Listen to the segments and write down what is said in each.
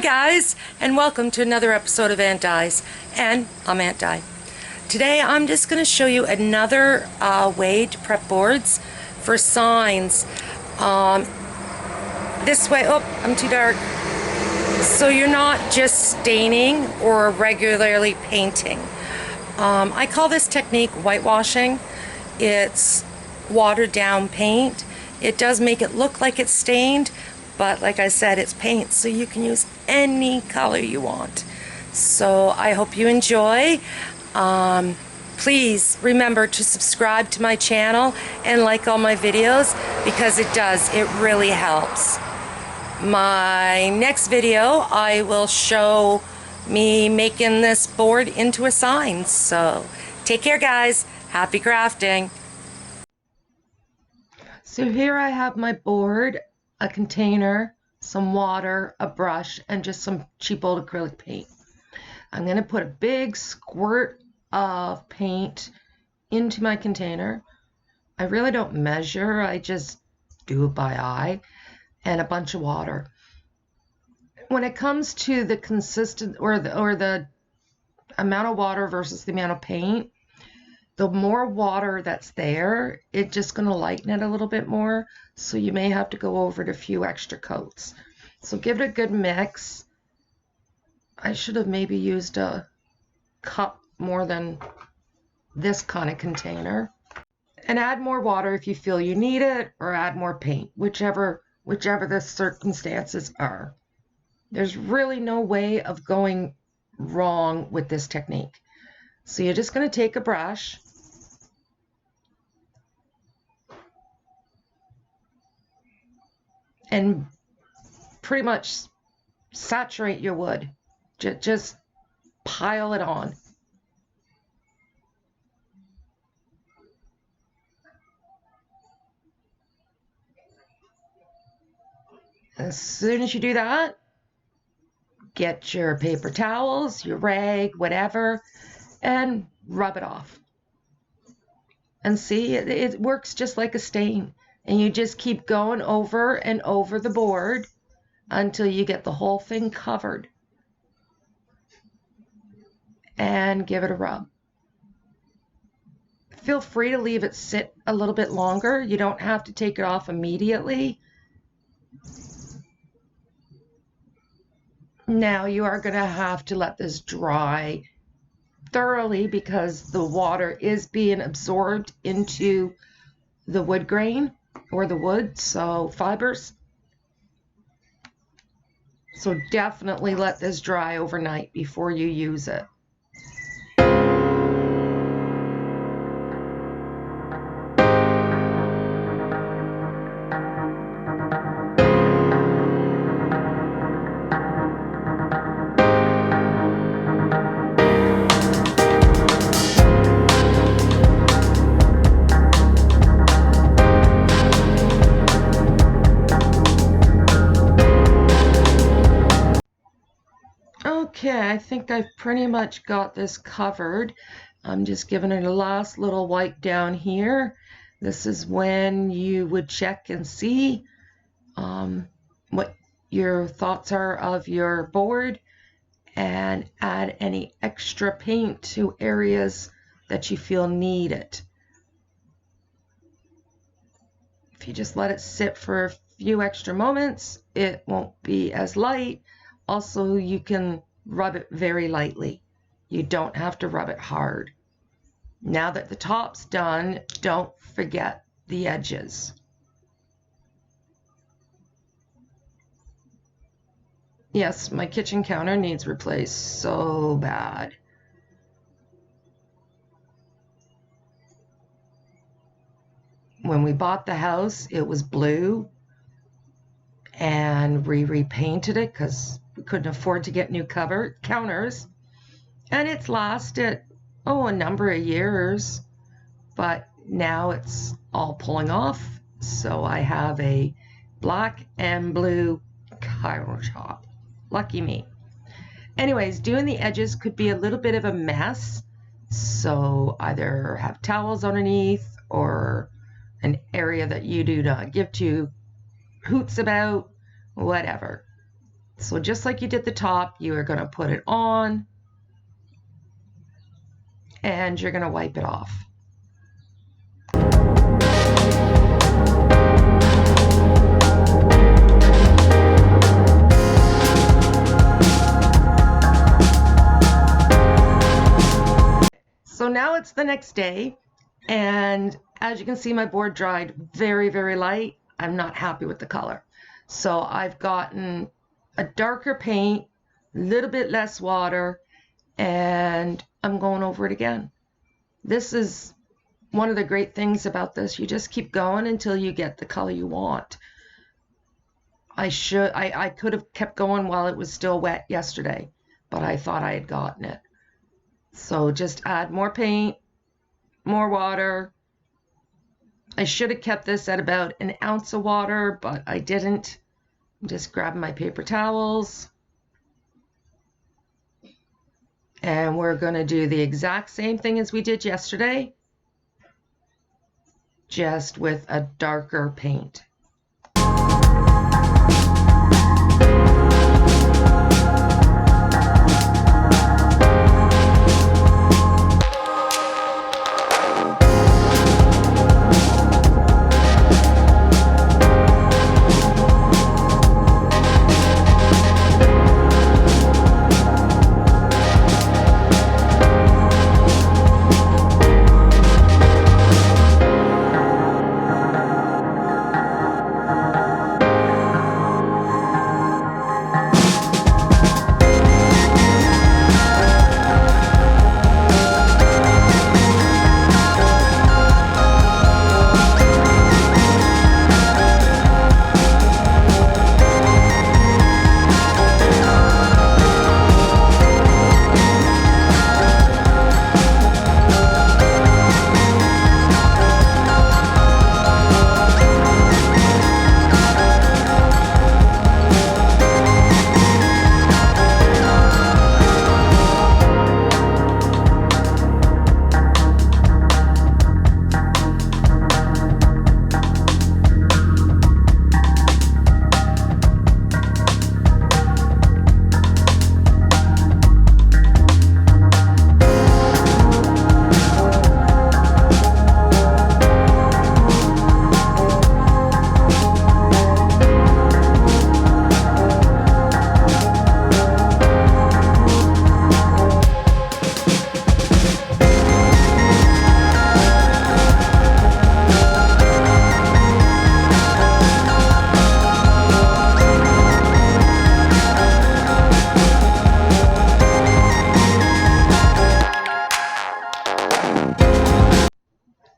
guys, and welcome to another episode of AuntDi's, and I'm AuntDi. Today I'm just going to show you another way to prep boards for signs. This way, oh, I'm too dark. So you're not just staining or regularly painting. I call this technique whitewashing. It's watered down paint. It does make it look like it's stained, but like I said, it's paint, so you can use any color you want. So I hope you enjoy. Please remember to subscribe to my channel and like all my videos, because it really helps. My next video, I will show me making this board into a sign. So take care, guys. Happy crafting. So here I have my board, a container, some water, a brush, and just some cheap old acrylic paint. I'm going to put a big squirt of paint into my container. I really don't measure, I just do it by eye, and a bunch of water. When it comes to the consistent or the amount of water versus the amount of paint, the more water that's there, it's just going to lighten it a little bit more. So you may have to go over it a few extra coats. So give it a good mix. I should have maybe used a cup more than this kind of container. And add more water if you feel you need it, or add more paint, whichever the circumstances are. There's really no way of going wrong with this technique. So you're just going to take a brush and pretty much saturate your wood. Just pile it on. As soon as you do that, get your paper towels, your rag, whatever, and rub it off. And see, it works just like a stain. And you just keep going over and over the board until you get the whole thing covered. And give it a rub. Feel free to leave it sit a little bit longer. You don't have to take it off immediately. Now you are going to have to let this dry thoroughly, because the water is being absorbed into the wood grain or the wood, so fibers. So definitely let this dry overnight before you use it. Okay, I think I've pretty much got this covered. I'm just giving it a last little wipe down here. This is when you would check and see what your thoughts are of your board, and add any extra paint to areas that you feel need it. If you just let it sit for a few extra moments, it won't be as light. Also, you can rub it very lightly. You don't have to rub it hard. Now that the top's done, don't forget the edges. Yes, my kitchen counter needs replaced so bad. When we bought the house, it was blue, and we repainted it because we couldn't afford to get new counters, and it's lasted a number of years, but now it's all pulling off. So I have a black and blue countertop. Lucky me. Anyways, doing the edges could be a little bit of a mess, so either have towels underneath or an area that you do not give two hoots about, whatever. So just like you did the top, you are going to put it on and you're going to wipe it off. So now it's the next day, and as you can see, my board dried very, very light. I'm not happy with the color. So I've gotten a darker paint, a little bit less water, and I'm going over it again. This is one of the great things about this. You just keep going until you get the color you want. I could have kept going while it was still wet yesterday, but I thought I had gotten it. So just add more paint, more water. I should have kept this at about an ounce of water, but I didn't. I'm just grabbing my paper towels. And we're going to do the exact same thing as we did yesterday, just with a darker paint.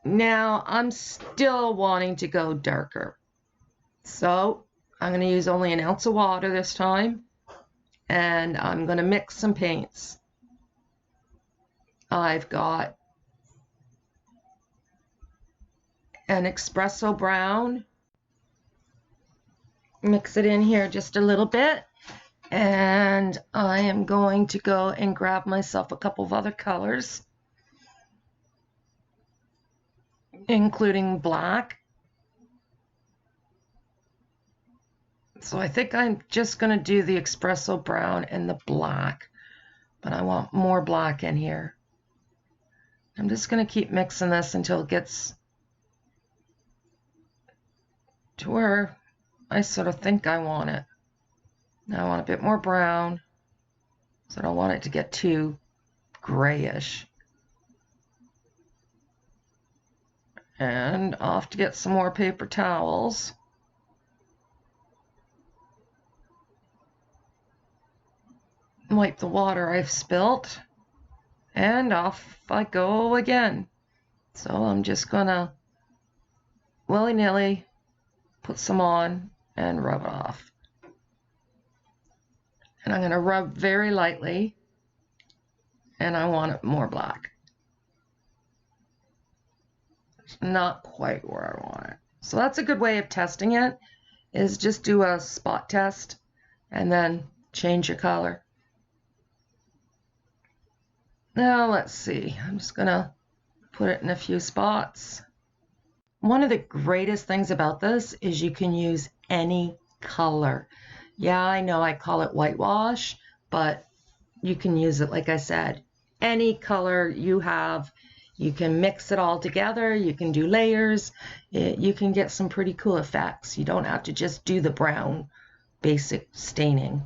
Now I'm still wanting to go darker. So I'm going to use only an ounce of water this time, and I'm going to mix some paints. I've got an espresso brown. Mix it in here just a little bit, and I am going to go and grab myself a couple of other colors, including black. So I think I'm just going to do the espresso brown and the black, but I want more black in here. I'm just going to keep mixing this until it gets to where I sort of think I want it. Now I want a bit more brown, so I don't want it to get too grayish. And off to get some more paper towels. Wipe the water I've spilt, and off I go again. So I'm just gonna willy-nilly put some on and rub it off. And I'm gonna rub very lightly, and I want it more black. It's not quite where I want it. So that's a good way of testing it, is just do a spot test and then change your color. Now let's see, I'm just gonna put it in a few spots. One of the greatest things about this is you can use any color. Yeah, I know I call it whitewash, but you can use it, like I said, any color you have. You can mix it all together. You can do layers. You can get some pretty cool effects. You don't have to just do the brown basic staining.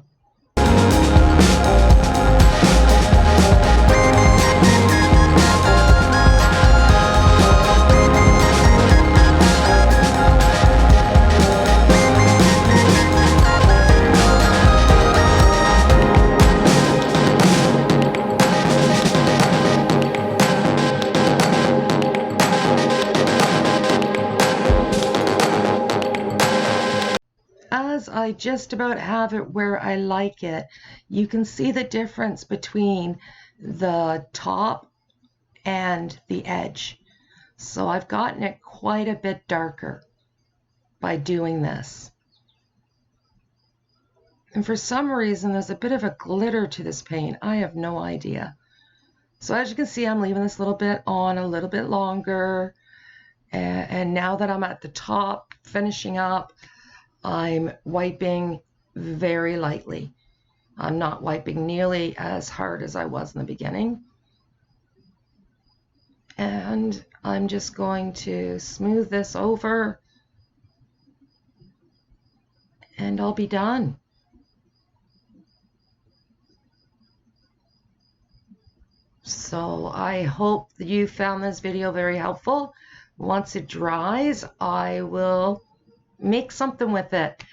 As I just about have it where I like it, you can see the difference between the top and the edge. So I've gotten it quite a bit darker by doing this. And for some reason, there's a bit of a glitter to this paint. I have no idea. So as you can see, I'm leaving this little bit on a little bit longer. And now that I'm at the top, finishing up, I'm wiping very lightly. I'm not wiping nearly as hard as I was in the beginning. And I'm just going to smooth this over and I'll be done. So I hope that you found this video very helpful. Once it dries, I will make something with it.